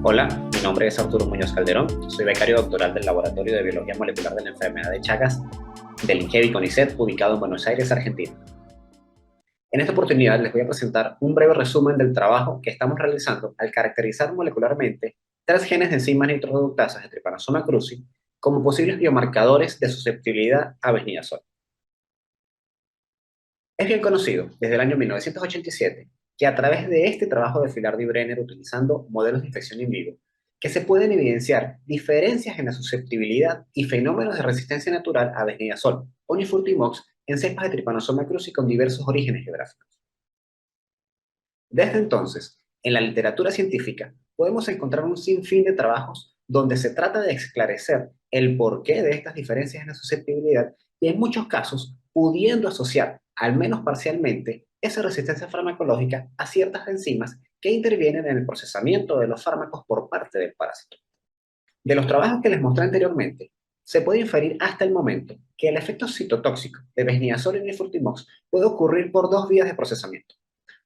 Hola, mi nombre es Arturo Muñoz Calderón, soy becario doctoral del Laboratorio de Biología Molecular de la Enfermedad de Chagas del INGEBI CONICET, ubicado en Buenos Aires, Argentina. En esta oportunidad les voy a presentar un breve resumen del trabajo que estamos realizando al caracterizar molecularmente tres genes de enzimas nitroreductasas de Trypanosoma cruzi como posibles biomarcadores de susceptibilidad a besniazol. Es bien conocido desde el año 1987 que a través de este trabajo de Filardi y Brenner utilizando modelos de infección in vivo, que se pueden evidenciar diferencias en la susceptibilidad y fenómenos de resistencia natural a besniazol o nifurtimox en cepas de Trypanosoma cruzi con diversos orígenes geográficos. Desde entonces, en la literatura científica podemos encontrar un sinfín de trabajos donde se trata de esclarecer el porqué de estas diferencias en la susceptibilidad y en muchos casos pudiendo asociar, al menos parcialmente, esa resistencia farmacológica a ciertas enzimas que intervienen en el procesamiento de los fármacos por parte del parásito. De los trabajos que les mostré anteriormente, se puede inferir hasta el momento que el efecto citotóxico de besniazol y nifurtimox puede ocurrir por dos vías de procesamiento.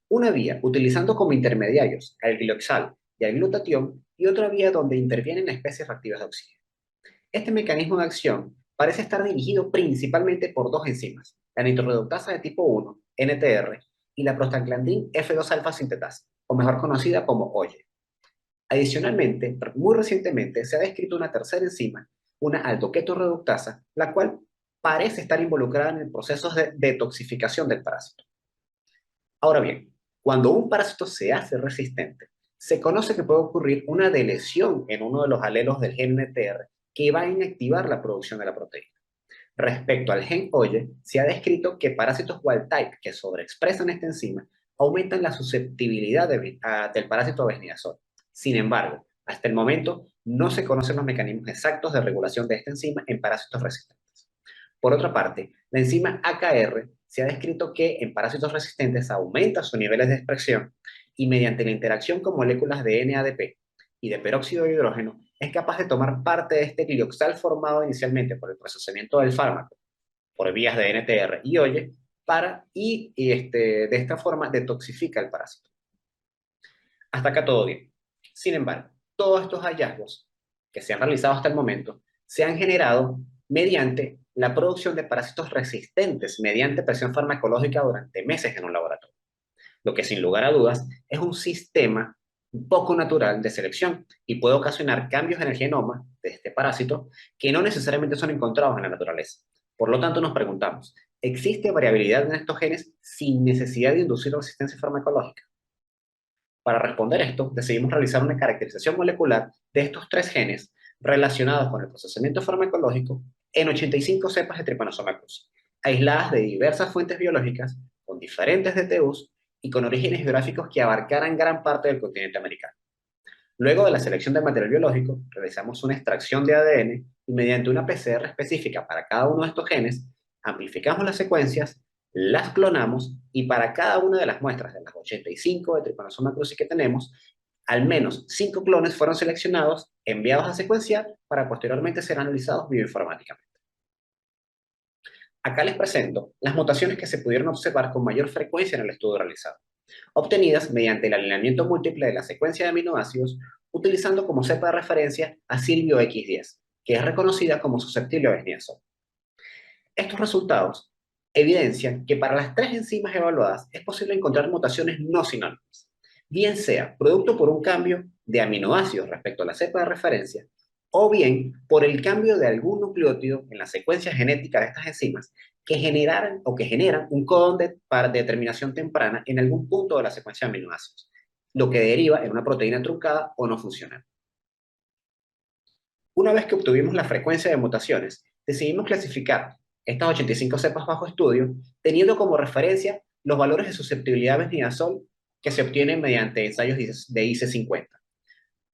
Una vía utilizando como intermediarios al glioxal y al glutatión y otra vía donde intervienen especies reactivas de oxígeno. Este mecanismo de acción parece estar dirigido principalmente por dos enzimas, la nitroreductasa de tipo 1, NTR, y la prostaglandin F2-alfa sintetasa, o mejor conocida como OYE. Adicionalmente, muy recientemente se ha descrito una tercera enzima, una aldoketorreductasa, la cual parece estar involucrada en el proceso de detoxificación del parásito. Ahora bien, cuando un parásito se hace resistente, se conoce que puede ocurrir una delesión en uno de los alelos del gen NTR que va a inactivar la producción de la proteína. Respecto al gen OYE, se ha descrito que parásitos wild type que sobreexpresan esta enzima aumentan la susceptibilidad del parásito a besniazol. Sin embargo, hasta el momento no se conocen los mecanismos exactos de regulación de esta enzima en parásitos resistentes. Por otra parte, la enzima AKR se ha descrito que en parásitos resistentes aumenta sus niveles de expresión y mediante la interacción con moléculas de NADP y de peróxido de hidrógeno es capaz de tomar parte de este glioxal formado inicialmente por el procesamiento del fármaco por vías de NTR y OYE de esta forma detoxifica el parásito. Hasta acá todo bien. Sin embargo, todos estos hallazgos que se han realizado hasta el momento se han generado mediante la producción de parásitos resistentes mediante presión farmacológica durante meses en un laboratorio, lo que sin lugar a dudas es un sistema poco natural de selección y puede ocasionar cambios en el genoma de este parásito que no necesariamente son encontrados en la naturaleza. Por lo tanto, nos preguntamos, ¿existe variabilidad en estos genes sin necesidad de inducir resistencia farmacológica? Para responder esto, decidimos realizar una caracterización molecular de estos tres genes relacionados con el procesamiento farmacológico en 85 cepas de Trypanosoma cruzi, aisladas de diversas fuentes biológicas, con diferentes DTUs y con orígenes geográficos que abarcaran gran parte del continente americano. Luego de la selección del material biológico, realizamos una extracción de ADN y mediante una PCR específica para cada uno de estos genes, amplificamos las secuencias, las clonamos y para cada una de las muestras de las 85 de Trypanosoma cruzi que tenemos, al menos 5 clones fueron seleccionados, enviados a secuenciar para posteriormente ser analizados bioinformáticamente. Acá les presento las mutaciones que se pudieron observar con mayor frecuencia en el estudio realizado, obtenidas mediante el alineamiento múltiple de la secuencia de aminoácidos utilizando como cepa de referencia a Silvio X10, que es reconocida como susceptible a besniazol. Estos resultados evidencian que para las tres enzimas evaluadas es posible encontrar mutaciones no sinónimas, bien sea producto por un cambio de aminoácidos respecto a la cepa de referencia, o bien por el cambio de algún nucleótido en la secuencia genética de estas enzimas que generan un codón para determinación temprana en algún punto de la secuencia de aminoácidos, lo que deriva en una proteína truncada o no funcional. Una vez que obtuvimos la frecuencia de mutaciones, decidimos clasificar estas 85 cepas bajo estudio, teniendo como referencia los valores de susceptibilidad a besniazol que se obtienen mediante ensayos de IC50.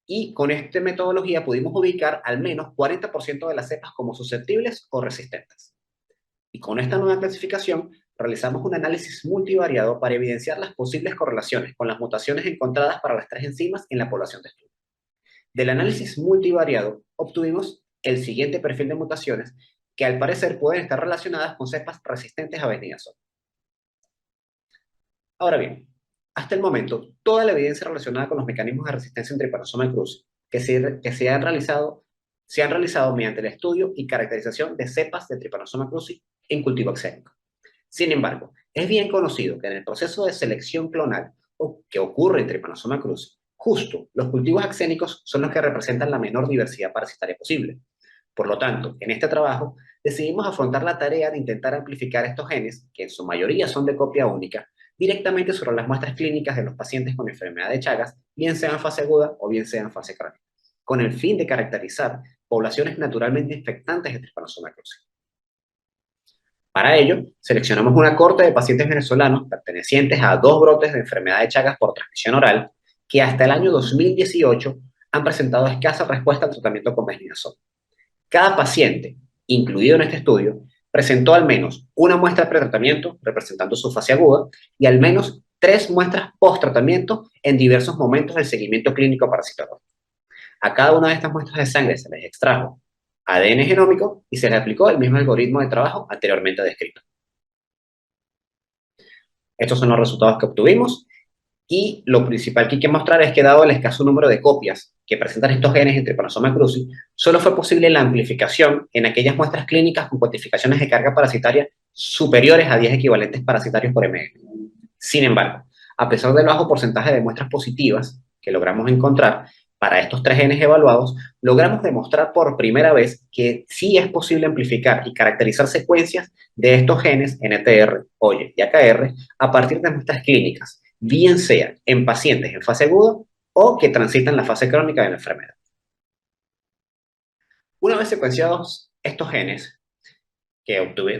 Y con esta metodología pudimos ubicar al menos 40% de las cepas como susceptibles o resistentes. Y con esta nueva clasificación realizamos un análisis multivariado para evidenciar las posibles correlaciones con las mutaciones encontradas para las tres enzimas en la población de estudio. Del análisis multivariado obtuvimos el siguiente perfil de mutaciones que al parecer pueden estar relacionadas con cepas resistentes a besniazol. Ahora bien, hasta el momento, toda la evidencia relacionada con los mecanismos de resistencia en Trypanosoma cruzi se han realizado mediante el estudio y caracterización de cepas de Trypanosoma cruzi en cultivo axénico. Sin embargo, es bien conocido que en el proceso de selección clonal que ocurre en Trypanosoma cruzi, justo los cultivos axénicos son los que representan la menor diversidad parasitaria posible. Por lo tanto, en este trabajo decidimos afrontar la tarea de intentar amplificar estos genes, que en su mayoría son de copia única, directamente sobre las muestras clínicas de los pacientes con enfermedad de Chagas, bien sea en fase aguda o bien sea en fase crónica, con el fin de caracterizar poblaciones naturalmente infectantes de Trypanosoma cruzi. Para ello, seleccionamos una corte de pacientes venezolanos pertenecientes a 2 brotes de enfermedad de Chagas por transmisión oral que hasta el año 2018 han presentado escasa respuesta al tratamiento con Mesnidazol. Cada paciente, incluido en este estudio, presentó al menos una muestra de pretratamiento, representando su fase aguda, y al menos 3 muestras post-tratamiento en diversos momentos del seguimiento clínico parasitológico. A cada una de estas muestras de sangre se les extrajo ADN genómico y se les aplicó el mismo algoritmo de trabajo anteriormente descrito. Estos son los resultados que obtuvimos y lo principal que hay que mostrar es que dado el escaso número de copias que presentan estos genes en Trypanosoma cruzi, solo fue posible la amplificación en aquellas muestras clínicas con cuantificaciones de carga parasitaria superiores a 10 equivalentes parasitarios por ml. Sin embargo, a pesar del bajo porcentaje de muestras positivas que logramos encontrar para estos 3 genes evaluados, logramos demostrar por primera vez que sí es posible amplificar y caracterizar secuencias de estos genes NTR, OYE y AKR a partir de muestras clínicas, bien sea en pacientes en fase aguda o que transitan la fase crónica de la enfermedad. Una vez secuenciados estos genes,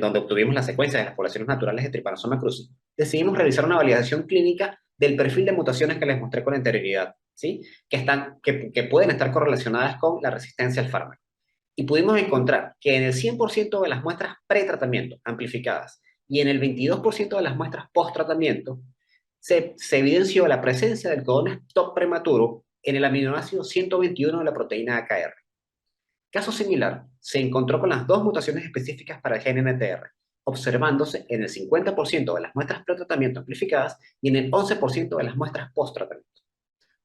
donde obtuvimos la secuencia de las poblaciones naturales de Trypanosoma cruzi, decidimos realizar una validación clínica del perfil de mutaciones que les mostré con anterioridad, ¿sí? que pueden estar correlacionadas con la resistencia al fármaco. Y pudimos encontrar que en el 100% de las muestras pre-tratamiento amplificadas y en el 22% de las muestras post-tratamiento se evidenció la presencia del codón stop prematuro en el aminoácido 121 de la proteína AKR. Caso similar se encontró con las 2 mutaciones específicas para el gen NTR, observándose en el 50% de las muestras pretratamiento amplificadas y en el 11% de las muestras post-tratamiento.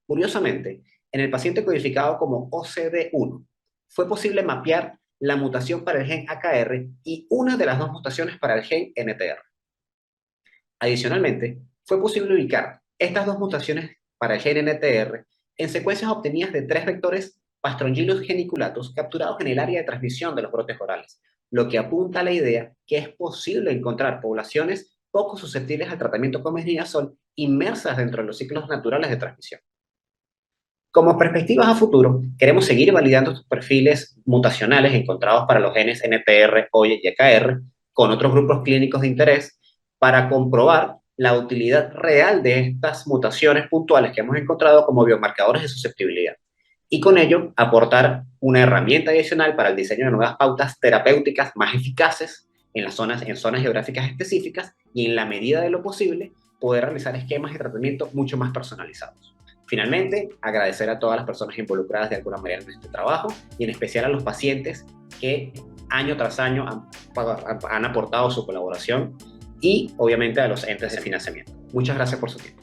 Curiosamente, en el paciente codificado como OCD1, fue posible mapear la mutación para el gen AKR y una de las 2 mutaciones para el gen NTR. Adicionalmente, fue posible ubicar estas 2 mutaciones para el gen NTR en secuencias obtenidas de 3 vectores Pastrongylus geniculatus capturados en el área de transmisión de los brotes orales, lo que apunta a la idea que es posible encontrar poblaciones poco susceptibles al tratamiento con Mesnidazol inmersas dentro de los ciclos naturales de transmisión. Como perspectivas a futuro, queremos seguir validando estos perfiles mutacionales encontrados para los genes NTR, OYE y AKR con otros grupos clínicos de interés para comprobar la utilidad real de estas mutaciones puntuales que hemos encontrado como biomarcadores de susceptibilidad y con ello aportar una herramienta adicional para el diseño de nuevas pautas terapéuticas más eficaces en zonas geográficas específicas y en la medida de lo posible poder realizar esquemas de tratamiento mucho más personalizados. Finalmente, agradecer a todas las personas involucradas de alguna manera en este trabajo y en especial a los pacientes que año tras año han aportado su colaboración y obviamente a los entes de financiamiento. Muchas gracias por su tiempo.